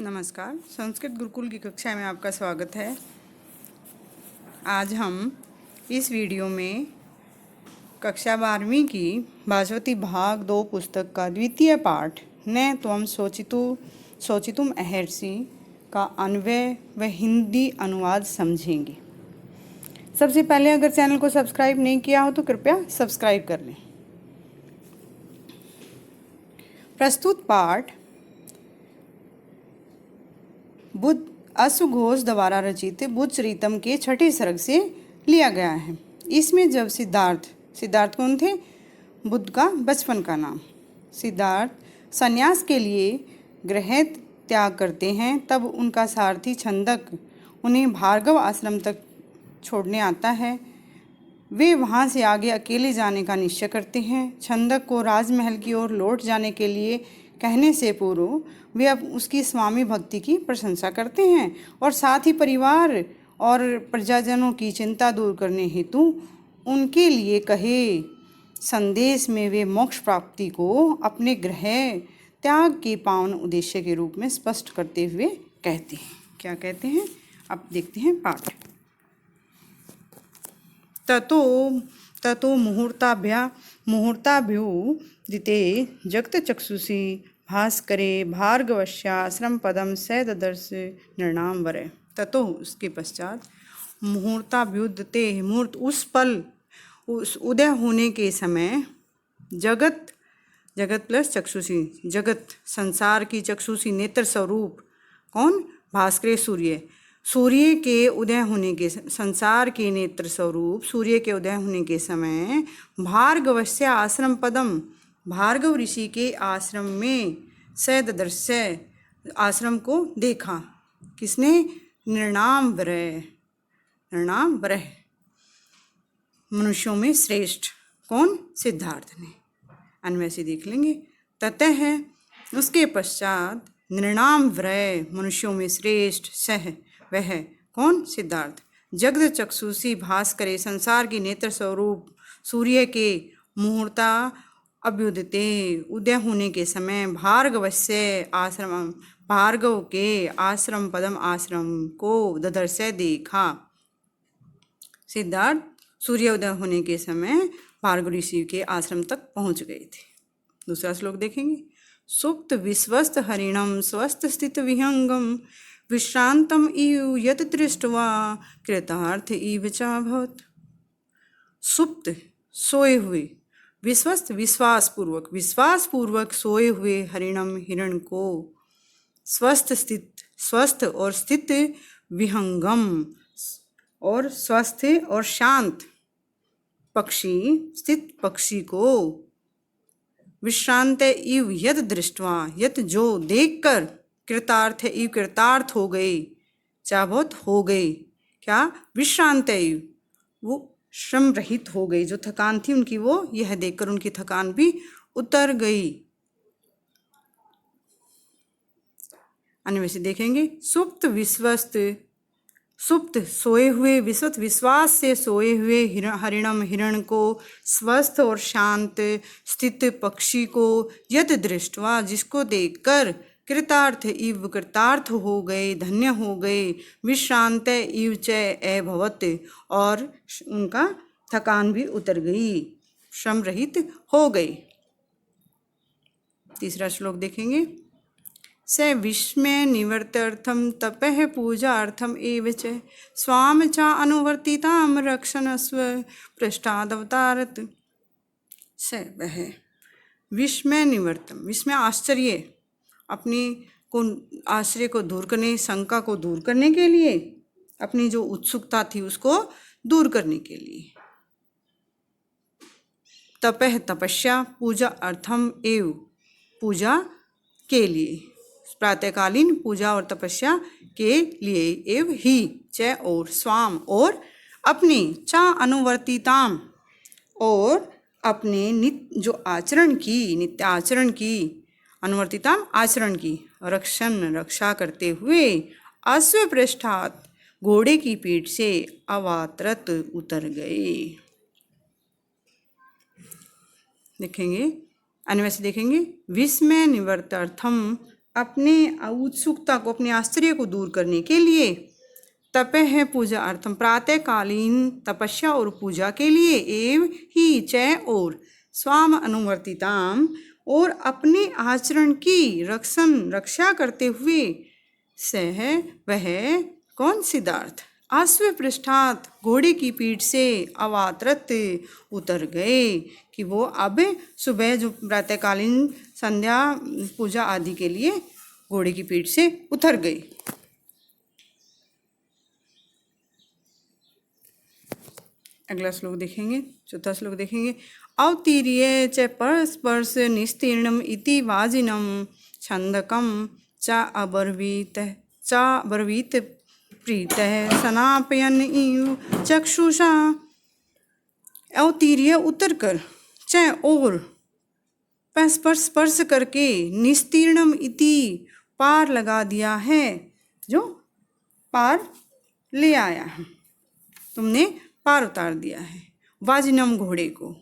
नमस्कार। संस्कृत गुरुकुल की कक्षा में आपका स्वागत है। आज हम इस वीडियो में कक्षा 12वीं की भास्वती भाग 2 पुस्तक का द्वितीय पाठ न त्वं सोचितुम अर्हसि का अन्वय व हिंदी अनुवाद समझेंगे। सबसे पहले अगर चैनल को सब्सक्राइब नहीं किया हो तो कृपया सब्सक्राइब कर लें। प्रस्तुत पाठ बुद्ध अश्व घोष द्वारा रचित बुद्ध चरितम के छठे सर्ग से लिया गया है। इसमें जब सिद्धार्थ कौन थे? बुद्ध का बचपन का नाम। सिद्धार्थ संन्यास के लिए गृह त्याग करते हैं, तब उनका सारथी छंदक उन्हें भार्गव आश्रम तक छोड़ने आता है। वे वहां से आगे अकेले जाने का निश्चय करते हैं। छंदक को राजमहल की ओर लौट जाने के लिए कहने से पूर्व वे अब उसकी स्वामी भक्ति की प्रशंसा करते हैं और साथ ही परिवार और प्रजाजनों की चिंता दूर करने हेतु उनके लिए कहे संदेश में वे मोक्ष प्राप्ति को अपने गृह त्याग के पावन उद्देश्य के रूप में स्पष्ट करते हुए कहते हैं। क्या कहते हैं? अब देखते हैं पाठ। ततो मुहूर्ताभ्युदिते जगतचक्षुषी भास्करे भार्गवस्याश्रम पदम स ददर्श नृणाम वरे। ततो उसके पश्चात मुहूर्ताभ्युदिते मुहूर्त उस पल, उस उदय होने के समय, जगत प्लस चक्षुषी, जगत संसार की चक्षुषी नेत्र स्वरूप कौन? भास्करे सूर्य के उदय होने के, संसार के नेत्र स्वरूप सूर्य के उदय होने के समय भार्गवस्य आश्रम पदम, भार्गव ऋषि के आश्रम में सददर्श्य आश्रम को देखा। किसने? नृणाम वरः मनुष्यों में श्रेष्ठ कौन? सिद्धार्थ ने। अन्वय से देख लेंगे। ततः उसके पश्चात नृणाम वरः मनुष्यों में श्रेष्ठ सह वह कौन? सिद्धार्थ। जगत चक्षुषी भास्करे संसार की नेत्र स्वरूप सूर्य के मुहूर्ता अभ्युदिते उदय होने के समय भार्गवस्य आश्रम, भार्गव के आश्रम पदम आश्रम को ददर्श देखा। सिद्धार्थ सूर्य उदय होने के समय भार्गव ऋषि के आश्रम तक पहुंच गए थे। दूसरा श्लोक देखेंगे। सुप्त विश्वस्त हरिणम स्वस्थ स्थित विहंगम विश्रांतम इव यत दृष्ट्वा कृतार्थ इव चाभवत्। सुप्त सोए हुए, विश्वस्त विश्वास पूर्वक सोए हुए हरिणम हिरण को, स्वस्थ और स्थित, विहंगम और स्वस्थ और शांत पक्षी, स्थित पक्षी को, विश्रांत इव यत दृष्ट्वा, यत जो देखकर, कृतार्थ इव कृतार्थ हो गए, चाभवत् हो गए। क्या? विश्रांत इव वो श्रम रहित हो गई, जो थकान थी उनकी वो यह देखकर उनकी थकान भी उतर गई। अन्य से देखेंगे। सुप्त सोए हुए, विश्वास से सोए हुए हरिणम हिरण को, स्वस्थ और शांत स्थित पक्षी को, यद दृष्ट्वा जिसको देखकर, कृतार्थ इव कृतार्थ हो गए, धन्य हो गए, विश्रांत इव च अभवत् और उनका थकान भी उतर गई, श्रम रहित हो गई। तीसरा श्लोक देखेंगे। स विस्मय निवर्त्यर्थम तपः पूजार्थम एव च स्वाम च अनुवर्तिताम रक्षणस्व पृष्ठादवतारत। स वह विस्मय निवर्तम, विस्मय आश्चर्य, अपनी को आश्चर्य को दूर करने, शंका को दूर करने के लिए, अपनी जो उत्सुकता थी उसको दूर करने के लिए, तपः तपस्या, पूजा अर्थम एव पूजा के लिए, प्रातःकालीन पूजा और तपस्या के लिए, एव ही च और स्वाम और अपनी, चा अनुवर्तिताम और अपने नित्य जो आचरण की, नित्य आचरण की, अनुवर्तिताम आचरण की, रक्षा करते हुए, अश्व पृष्ठात घोड़े की पीठ से अवातरत उतर गए। देखेंगे, अन्वय से देखेंगे। विस्मय निवर्त्यर्थम अपने उत्सुकता को, अपने आश्चर्य को दूर करने के लिए। तपः है पूजा अर्थम, प्रातःकालीन तपस्या और पूजा के लिए। एव ही च और स्वाम अनुवर्तिताम, और अपने आचरण की रक्षा करते हुए। सह वह कौन, सिद्धार्थ अश्व पृष्ठात घोड़े की पीठ से अवातरत उतर गए, कि वो अब सुबह जो प्रातःकालीन संध्या पूजा आदि के लिए घोड़े की पीठ से उतर गए। अगला श्लोक देखेंगे, चौथा श्लोक देखेंगे। अवतीर्य च परस्पर्श निस्तीर्णम इति वाजिनम छंदकम च अब्रवीत प्रीतः सनापयन इव चक्षुषा। अवतीर्य उतर कर, च और स्पर्श करके, निस्तीर्णम इति पार लगा दिया है, जो पार ले आया है, तुमने पार उतार दिया है। वाजिनम घोड़े को,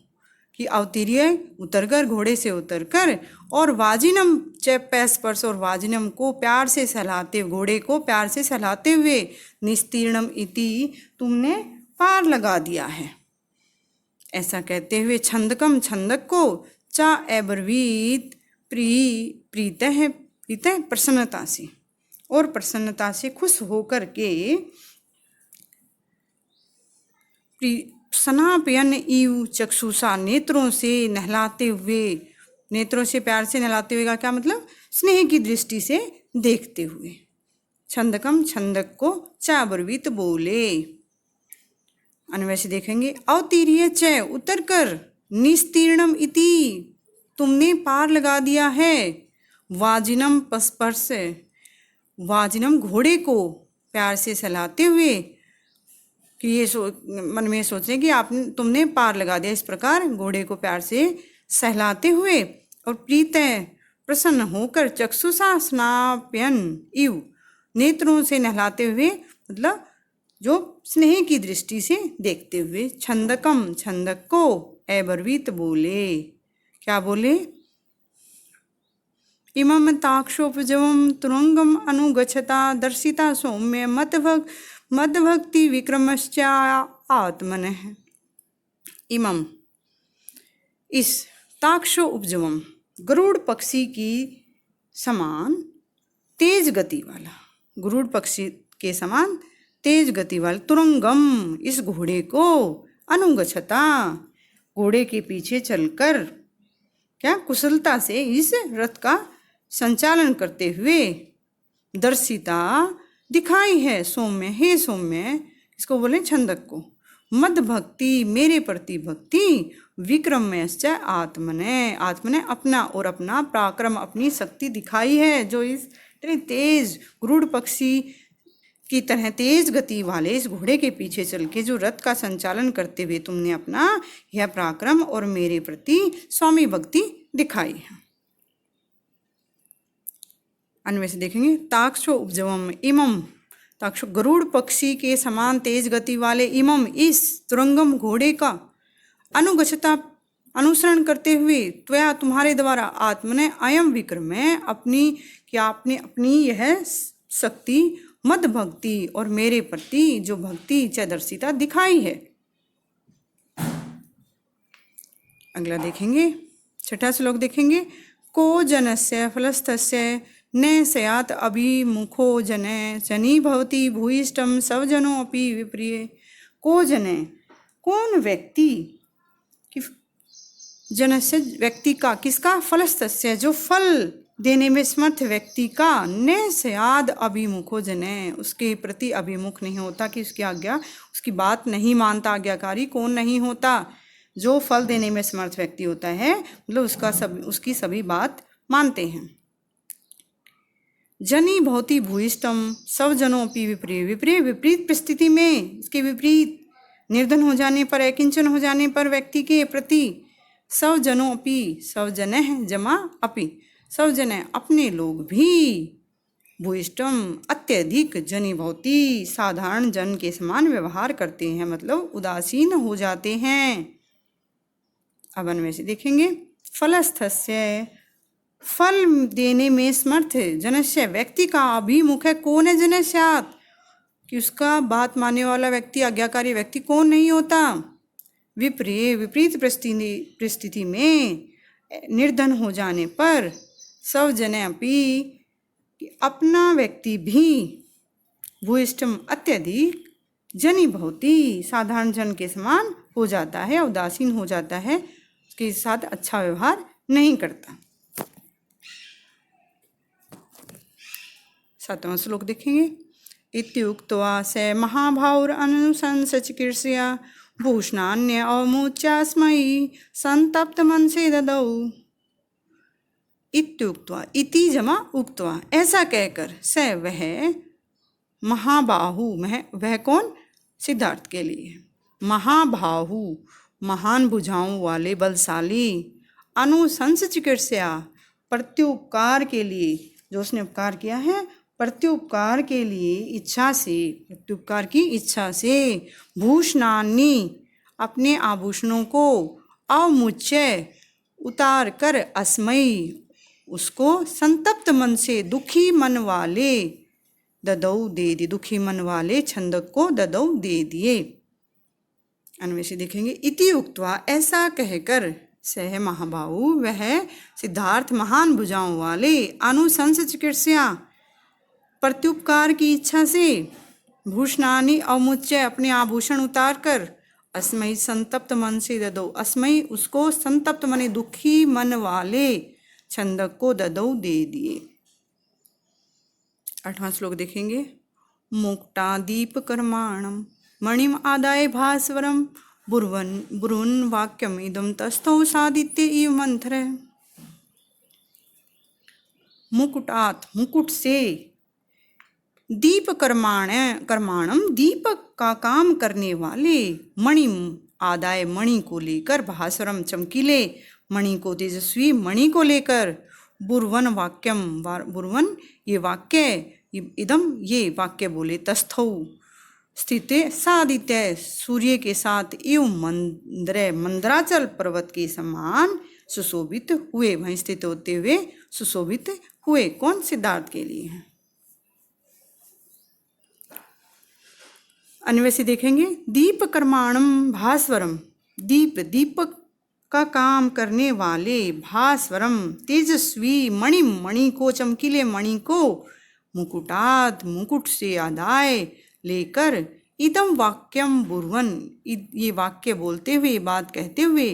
कि अवतीर्य उतरकर, घोड़े से उतरकर, और वाजिनम स्पर्श, और वाजिनम को प्यार से सहलाते, घोड़े को प्यार से सहलाते हुए, निस्तीर्णम इति तुमने पार लगा दिया है, ऐसा कहते हुए। छंदकम छंदक को, चा अब्रवीत प्रीतः प्रसन्नता से, और प्रसन्नता से खुश होकर के, सनापयन इव चक्षुषा नेत्रों से नहलाते हुए, नेत्रों से प्यार से नहलाते हुए का क्या मतलब, स्नेह की दृष्टि से देखते हुए। छंदकम छंदक को चाब्रवीत बोले। अन्वय से देखेंगे। अवतीर्य च उतर कर, निस्तीर्णम इति तुमने पार लगा दिया है, वाजिनम स्पर्श, वाजिनम घोड़े को प्यार से सहलाते हुए, कि ये मन में सोचें कि तुमने पार लगा दिया, इस प्रकार घोड़े को प्यार से सहलाते हुए, और प्रीत प्रसन्न होकर, चक्षुषा स्नाप्यन इव नेत्रों से नहलाते हुए, मतलब जो स्नेह की दृष्टि से देखते हुए। छंदकम छंदक को अब्रवीत बोले, क्या बोले, इमं ताक्षोपजवम तुरंगम अनुगच्छता दर्शिता सौम्य मदभक्ति विक्रमश्चा आत्मनः। इमं इस, ताक्षो उपजवम गरुड़ पक्षी की समान तेज गति वाला, गरुड़ पक्षी के समान तेज गति वाला, तुरंगम इस घोड़े को, अनुगच्छता घोड़े के पीछे चलकर, क्या कुशलता से इस रथ का संचालन करते हुए, दर्शिता दिखाई है, सौम्य हे सौम्य, इसको बोले छंदक को, मद भक्ति मेरे प्रति भक्ति, विक्रमश्च आत्मने आत्मने अपना, और अपना पराक्रम अपनी शक्ति दिखाई है, जो इस इतने तेज गरुड़ पक्षी की तरह तेज गति वाले इस घोड़े के पीछे चल के जो रथ का संचालन करते हुए तुमने अपना यह पराक्रम और मेरे प्रति स्वामी भक्ति दिखाई है। अन्वय से देखेंगे। ताक्षो उपजवम इमम, ताक्षो गरुड़ पक्षी के समान तेज गति वाले, इमम इस, तुरंगम घोड़े का, अनुगच्छता अनुसरण करते हुए, त्वया तुम्हारे द्वारा, आत्मने अयम विक्रम अपनी, कि आपने अपनी यह शक्ति, मद भक्ति और मेरे प्रति जो भक्ति च दर्शिता दिखाई है। अगला देखेंगे, छठा श्लोक देखेंगे। को जनस्य फलस्थस्य न स्यात् अभिमुखो जने जनी भवति भूयिष्ठम सवजनो अपि विप्रिय। को जने, कौन व्यक्ति, कि जनस्य व्यक्ति का, किसका, फलस्थस्य जो फल देने में समर्थ व्यक्ति का, न स्याद अभिमुखो जने उसके प्रति अभिमुख नहीं होता, कि उसकी आज्ञा, उसकी बात नहीं मानता, आज्ञाकारी कौन नहीं होता, जो फल देने में समर्थ व्यक्ति होता है, मतलब उसकी सभी बात मानते हैं। जनी भवति भूयिष्ठम सब जनों की विप्रिय, विपरीत परिस्थिति में, इसके विपरीत, निर्धन हो जाने पर, अकिंचन हो जाने पर व्यक्ति के प्रति, सब जनों अपि, सब जने हैं जमा अपि, सब जने अपने लोग भी, भूयिष्ठम अत्यधिक, जनी भवति साधारण जन के समान व्यवहार करते हैं, मतलब उदासीन हो जाते हैं। अब अन्वय से देखेंगे। फलस्थस्य फल देने में समर्थ है। जनस्य व्यक्ति का अभिमुख है कौन है जनस्यात्, कि उसका बात मानने वाला व्यक्ति, आज्ञाकारी व्यक्ति कौन नहीं होता। विपरीत परिस्थिति में निर्धन हो जाने पर स्वजने अपि, अपना व्यक्ति भी भूयिष्ठम अत्यधिक जनी भवति, साधारण जन के समान हो जाता है, उदासीन हो जाता है, उसके साथ अच्छा व्यवहार नहीं करता। 7वां श्लोक देखेंगे। इत्युक्त्वा स महाभावुरनुशंस चिकीर्ष्या भूषणान्य अवमुच्यास्मै संतप्त मनसे ददौ। इत्युक्त्वा, इति जमा उक्त्वा, ऐसा कहकर, स वह, महाबाहु, वह कौन, सिद्धार्थ के लिए, महाबाहु महान भुजाओं वाले बलशाली, अनुशंस चिकित्सा प्रत्युपकार के लिए, जो उसने उपकार किया है प्रत्युपकार के लिए इच्छा से, प्रत्युपकार की इच्छा से, भूषणान्नि अपने आभूषणों को, अवमुच्य उतार कर, अस्मयी उसको, संतप्त मन से दुखी मन वाले, ददौ दे दिए, दुखी मन वाले छंदक को ददौ दे दिए। अन्वेषी देखेंगे। इति उक्त्वा, ऐसा कहकर, सह महाबाहु वह सिद्धार्थ महान भुजाओं वाले, अनुशंस चिकित्सा प्रत्युपकार की इच्छा से, भूषणानि अवमुच्य अपने आभूषण उतार कर, अस्मयी संतप्त मन से ददौ, अस्मयी उसको, संतप्त मने दुखी मन वाले छंदक को ददौ दे दिए। 8वां श्लोक देखेंगे। मुक्तादीप कर्माणम मणिम आदाय भास्वरम बुर्वन वाक्यम इदम तस्थौ सादित्य इव मंत्र। मुकुटात मुकुट से, दीप कर्माणम दीपक का काम करने वाले, मणिम आदाय मणि को लेकर, भास्वरम चमकीले मणि को, तेजस्वी मणि को लेकर, बुर्वन वाक्यम बुर्वन ये वाक्य, इदम ये वाक्य बोले, तस्थौ स्थित सादित्य सूर्य के साथ, एवं मंदराचल पर्वत के समान सुशोभित हुए, वहीं स्थित होते हुए सुशोभित हुए। कौन, सिद्धार्थ के लिए है। अन्वेषी देखेंगे। दीप कर्माणम भास्वरम, दीपक का काम करने वाले, भास्वरम तेजस्वी, मणि को, चमकीले मणि को, मुकुटात मुकुट से आदाय लेकर, इदम वाक्यम बुर्वन ये वाक्य बोलते हुए, बात कहते हुए,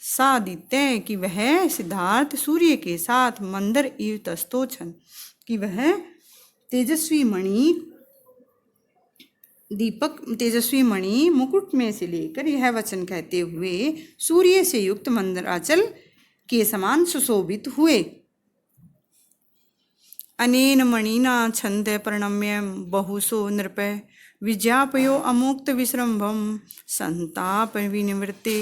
सादित्य कि वह सिद्धार्थ सूर्य के साथ, मंदर इव तस्थोछन कि वह तेजस्वी मणि, दीपक तेजस्वी मणि मुकुट में से लेकर, यह वचन कहते हुए सूर्य से युक्त मंदराचल के समान सुशोभित हुए। अनेन मणिना छंद प्रणम्य बहुसो नृप विज्ञापयो अमुक्त विश्रम्भम संताप विनिवृत्ते।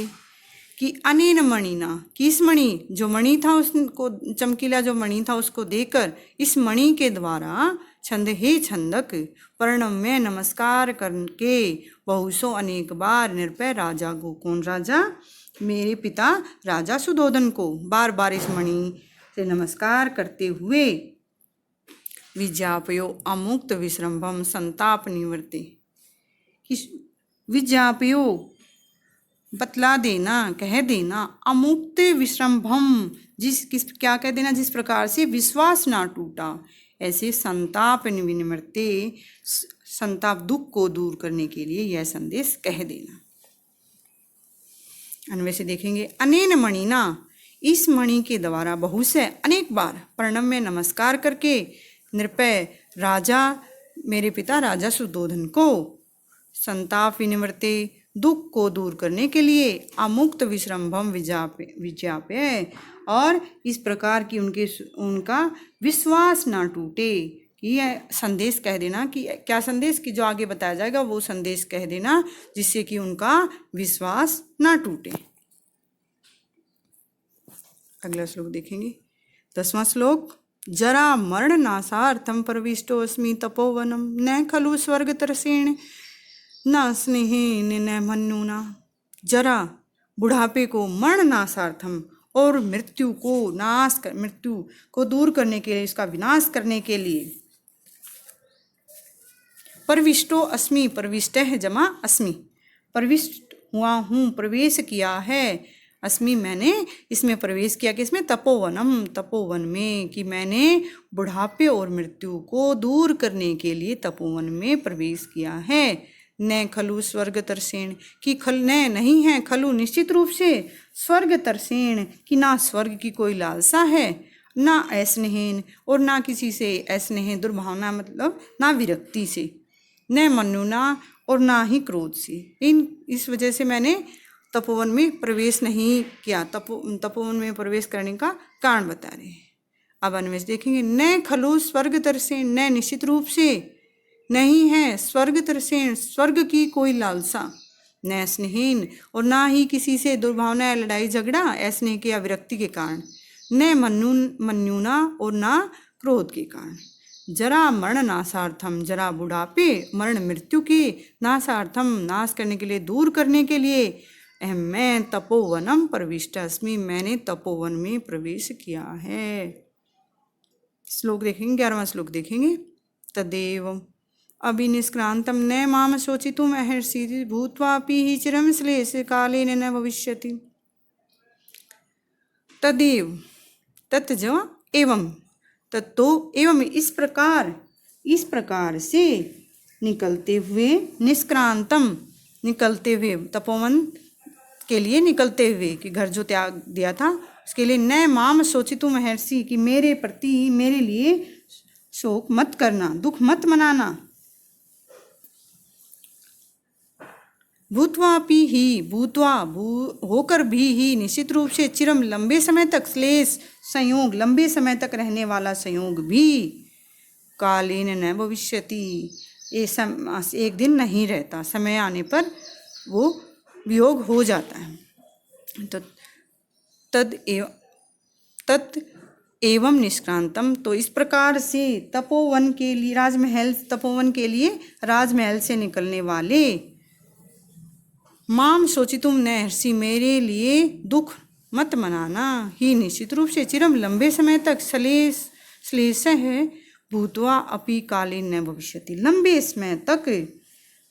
कि अनेन मणिना, किस मणि, जो मणि था उसको, चमकीला जो मणि था उसको देकर, इस मणि के द्वारा, छंद हे छंदक, प्रणम्य नमस्कार करके, बहुसो अनेक बार, नृपय राजा को, कौन राजा, मेरे पिता राजा सुधोधन को बार बार इस मणि से नमस्कार करते हुए, विज्ञापयो अमुक्त विश्रम्भम संताप निवृत्ति। विज्ञापयो बतला देना, कह देना, अमुक्त विश्रम्भम क्या कह देना, जिस प्रकार से विश्वास ना टूटा, ऐसे संताप विनिवृत्ते, संताप दुख को दूर करने के लिए यह संदेश कह देना। अन्वेषी देखेंगे। अनेन मणिना, इस मणि के द्वारा, बहु से अनेक बार, प्रणम में नमस्कार करके, नृपय राजा, मेरे पिता राजा सुधोधन को, संताप विनिवृत्ते दुख को दूर करने के लिए, अमुक्त विश्रम्भम विज्ञाप्य और इस प्रकार की उनका विश्वास ना टूटे, कि यह संदेश कह देना, कि क्या संदेश, कि जो आगे बताया जाएगा वो संदेश कह देना, जिससे कि उनका विश्वास ना टूटे। अगला श्लोक देखेंगे। 10वां श्लोक। जरा मरण नाशार्थम प्रविष्टोऽस्मि तपोवनम न खलु स्वर्गतरसेण न स्नेहेन न मन्नुना। जरा बुढ़ापे को, मरण नाशार्थम और मृत्यु को दूर करने के लिए, इसका विनाश करने के लिए। प्रविष्टो अस्मि, प्रविष्ट है जमा अस्मि, प्रविष्ट हुआ हूँ, प्रवेश किया है। अस्मि मैंने इसमें प्रवेश किया, किसमें? तपोवनम, तपोवन में, कि मैंने बुढ़ापे और मृत्यु को दूर करने के लिए तपोवन में प्रवेश किया है। न खलु स्वर्ग तरसेण, कि खल न नहीं है, खलु निश्चित रूप से, स्वर्ग तरसेण, कि ना स्वर्ग की कोई लालसा है, ना अस्नेहन, और ना किसी से अस्नेह दुर्भावना, मतलब ना विरक्ति से, न मनुना, और ना ही क्रोध से। इस वजह से मैंने तपोवन में प्रवेश नहीं किया। तपोवन में प्रवेश करने का कारण बता रहे हैं। अब अन्वेष देखेंगे। न खलु स्वर्ग तरसेण, न निश्चित रूप से नहीं है, स्वर्ग तरसेण, स्वर्ग की कोई लालसा, न स्नेहीन, और ना ही किसी से दुर्भावना, लड़ाई झगड़ा, स्नेह के या विरक्ति के कारण, न मन्युना, और ना क्रोध के कारण। जरा मरण नाशार्थम, जरा बुढ़ापे, मरण मृत्यु के, नाशार्थम नाश करने के लिए, दूर करने के लिए, मैं तपोवनम प्रविष्ट अस्मि, मैंने तपोवन में प्रवेश किया है। श्लोक देखेंगे, 11वां श्लोक देखेंगे। तदेव अभिनिष्क्रांतम न माम शोचितुम अर्हसि भूत्वापि हि चिरं श्लेष कालेन न भविष्यति। तदेव, तत् एवं, तत्तो एवं, इस प्रकार से निकलते हुए, निष्क्रांतम, निकलते हुए, तपोवन के लिए निकलते हुए, कि घर जो त्याग दिया था उसके लिए, न माम शोचितुम अर्हसि, कि मेरे प्रति, मेरे लिए शोक मत करना, दुख मत मनाना। भूत्वापि ही, होकर भी ही, निश्चित रूप से, चिरम लंबे समय तक, श्लेष संयोग, लंबे समय तक रहने वाला संयोग भी, कालेन न भविष्यति, एक दिन नहीं रहता, समय आने पर वो वियोग हो जाता है। तो तत् एवं निष्क्रांतम, तो इस प्रकार से तपोवन के लिए, तपोवन के लिए राजमहल से निकलने वाले, माम शोचितुम न अर्हसि, मेरे लिए दुख मत मनाना, ही निश्चित रूप से, चिरम लंबे समय तक, श्लेष है, भूत्वा अपि कालेन न भविष्यति, लंबे समय तक,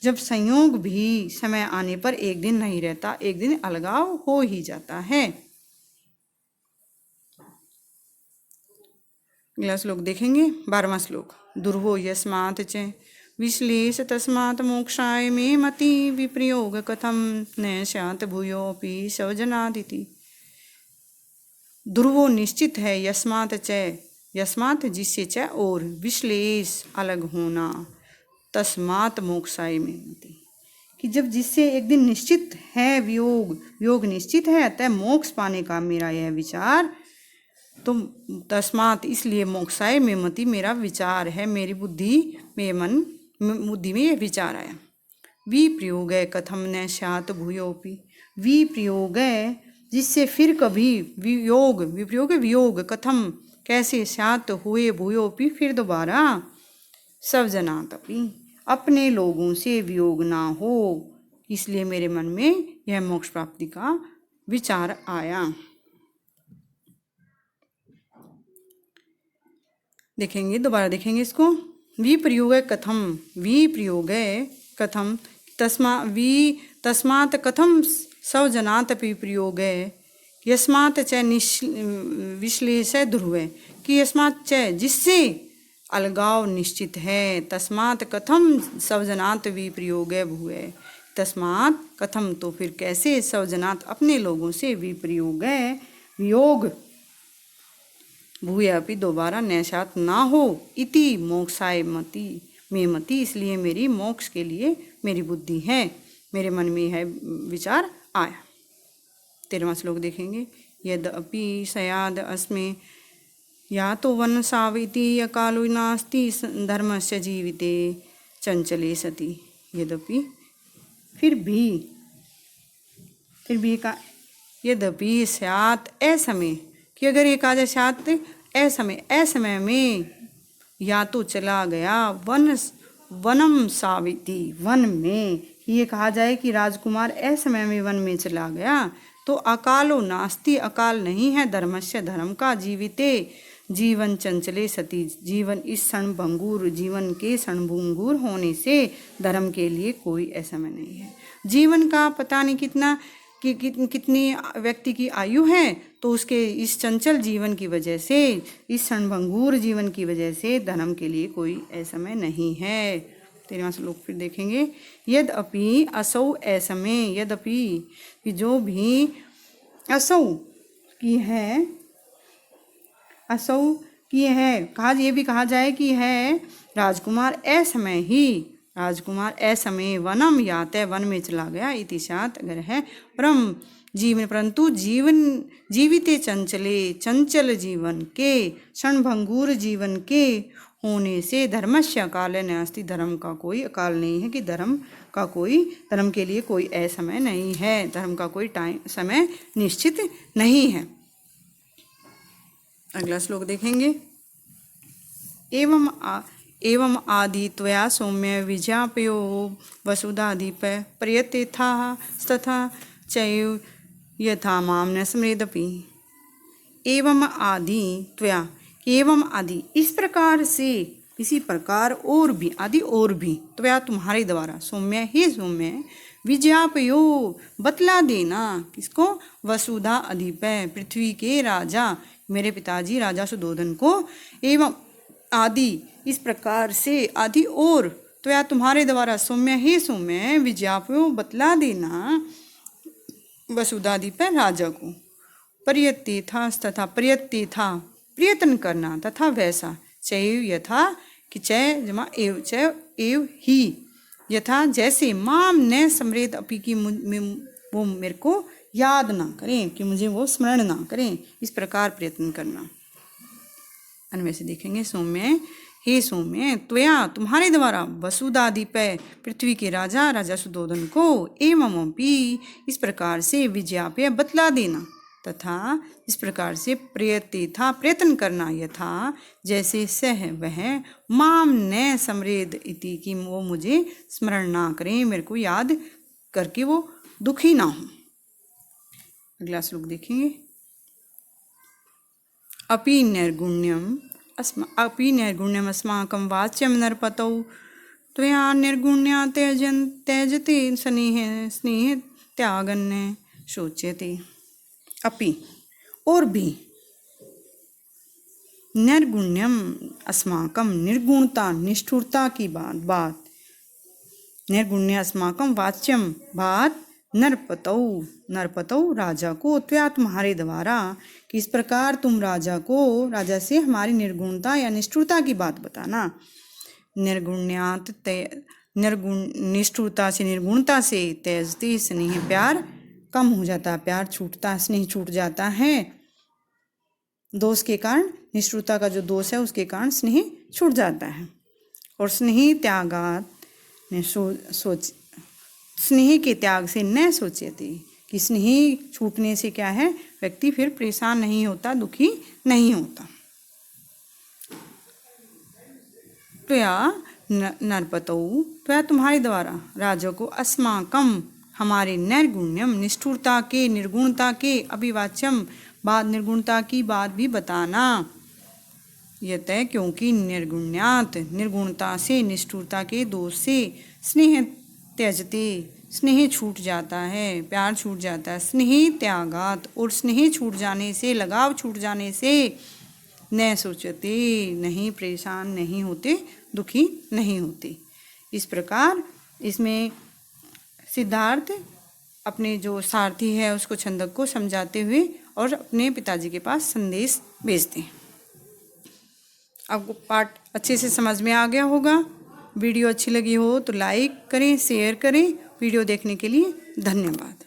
जब संयोग भी समय आने पर एक दिन नहीं रहता, एक दिन अलगाव हो ही जाता है। अगला श्लोक देखेंगे, 12वां श्लोक। दुर्वो यस्मात् च विश्लेष तस्मात् मोक्षाय मे मति विप्रयोग कथम न स्यात् भूयोऽपि स्वजनादिति। दुर्वो निश्चित है, यस्मात् च, यस्मात् जिससे, च और, विश्लेष अलग होना, तस्मात् मोक्षाय मे मति, कि जब जिससे एक दिन निश्चित है वियोग निश्चित है, अतः मोक्ष पाने का मेरा यह विचार, तो तस्मात् इसलिए, मोक्षाय मे मति मेरा विचार है, मेरी बुद्धि में यह विचार आया। विप्रयोग कथम न स्यात् भूयोऽपि, विप्रयोग जिससे फिर कभी, वियोग कथम कैसे, स्यात् हुए, भूयोऽपि फिर दोबारा, स्वजनादपि अपने लोगों से वियोग ना हो, इसलिए मेरे मन में यह मोक्ष प्राप्ति का विचार आया। देखेंगे, दोबारा देखेंगे इसको। विप्रयोग कथम, तस्मात् कथम स्वजनादपि प्रयोग, यस्मात् च विश्लेष ध्रुव, कि यस्मात् च जिससे अलगाव निश्चित है, तस्मात् कथम स्वजनात् विप्रयोग भूय, तस्मात् कथम तो फिर कैसे, स्वजनात् अपने लोगों से, विप्रयोग वियोग, भूय अपि दोबारा, न स्यात् ना हो, इति मोक्षाय मति में मति, इसलिए मेरी मोक्ष के लिए मेरी बुद्धि है, मेरे मन में है विचार आया। 13वां श्लोक देखेंगे। यद्यपि सयाद अस्मे या तो वन साविति अकालो नास्ति धर्मस्य जीविते चंचले सति। यद्यपि फिर भी का यद्यपि स्यात् असमय, कि अगर एक आ जाए स्यात् असमय में, या तो चला गया वनम साविति, वन में, ये कहा जाए कि राजकुमार असमय में वन में चला गया, तो अकालो नास्ति, अकाल नहीं है धर्मस्य धर्म का, जीविते जीवन चंचले सती, जीवन इस क्षणभंगुर जीवन के क्षणभंगुर होने से धर्म के लिए कोई असमय नहीं है। जीवन का पता नहीं कितनी व्यक्ति की आयु है, तो उसके इस चंचल जीवन की वजह से, इस क्षणभंगुर जीवन की वजह से धर्म के लिए कोई असमय नहीं है। 13वां श्लोक फिर देखेंगे। यद्यपि असौ असमय, यद्यपि कि जो भी असौ की है, असौ की है, ये भी कहा जाए कि है राजकुमार असमय ही, राजकुमार असमय वनम याते, वन में चला गया, इतिशात अगर है परंतु जीविते चंचले, चंचल जीवन के, क्षणभंगुर जीवन के होने से धर्मस्य अकाल नास्ति, धर्म का कोई अकाल नहीं है, कि धर्म के लिए कोई असमय नहीं है, धर्म का कोई समय निश्चित नहीं है। अगला श्लोक देखेंगे। एवं आदि त्वया सौम्य विज्ञापयो वसुधाधिप प्रयतेथा तथा चैव यथा माम न स्मृदपि। एवं आदि त्वया, एवं आदि इस प्रकार से, इसी प्रकार और भी, आदि और भी, त्वया तुम्हारे द्वारा, सौम्य ही सौम्य, विज्ञापयो बतला देना, किसको, वसुधा अधिप पृथ्वी के राजा मेरे पिताजी राजा सुधोधन को, एवं आदि इस प्रकार से, आदि और, तो या तुम्हारे द्वारा, सौम्य ही सौम्य, विज्ञापयो बतला देना वसुधाधिप राजा को, प्रयत्तेथा तथा, प्रयत्तेथा प्रयत्न करना, तथा वैसा, चैव यथा कि चय जमा एव, चैव एव ही, यथा जैसे, माम न स्मृत अपि की वो मेरे को याद ना करें, कि मुझे वो स्मरण ना करें, इस प्रकार प्रयत्न करना। अन्वय से देखेंगे। सौम्य हे सौम्य, त्वया तुम्हारे द्वारा, वसुधाधिप पृथ्वी के राजा राजा सुधोधन को, एवं अपि इस प्रकार से, विज्ञाप्य बतला देना, तथा इस प्रकार से, प्रयत्तेथा प्रयत्न करना, यथा जैसे, सह वह, माम न स्मरेद इति कि वो मुझे स्मरण ना करें, मेरे को याद करके वो दुखी ना हो। अगला श्लोक देखेंगे। अपि नैर्गुण्यम अस्माकं वाच्यम नरपतौ त्वया निर्गुण्या त्यजते स्नेह त्यागन्य शोच्यते। अपि और भी, नैर्गुण्यम अस्माकं निर्गुणता निष्ठुरता की बात, नैर्गुण्य अस्माकं वाच्यम बात, नरपतौ राजा को, त्वया तुम्हारे द्वारा, कि इस प्रकार तुम राजा को, राजा से हमारी निर्गुणता या निष्ठुरता की बात बताना। निर्गुण्यात निष्ठुरता से, निर्गुणता से, त्यजते स्नेह प्यार कम हो जाता, प्यार छूटता, स्नेह छूट जाता है, दोष के कारण, निष्ठुरता का जो दोष है उसके कारण स्नेह छूट जाता है। और स्नेह त्यागात स्नेह के त्याग से न सोचते, कि स्नेह छूटने से क्या है, व्यक्ति फिर परेशान नहीं होता, दुखी नहीं होता। त्वया नरपतौ, त्वया तुम्हारे द्वारा, राजा को, अस्माकम हमारे, नैर्गुण्यम निष्ठुरता के, निर्गुणता के, अभिवाच्यम बाद, निर्गुणता की बात भी बताना, यतः क्योंकि, निर्गुण्यात निर्गुणता से, निष्ठुरता के दोष से, स्नेह त्यजते स्नेह छूट जाता है, प्यार छूट जाता है, स्नेह त्यागात और स्नेह छूट जाने से, लगाव छूट जाने से, न सोचते नहीं, परेशान नहीं होते, दुखी नहीं होते। इस प्रकार इसमें सिद्धार्थ अपने जो सारथी है उसको, छंदक को समझाते हुए और अपने पिताजी के पास संदेश भेजते हैं। आपको पाठ अच्छे से समझ में आ गया होगा। वीडियो अच्छी लगी हो तो लाइक करें, शेयर करें। वीडियो देखने के लिए धन्यवाद।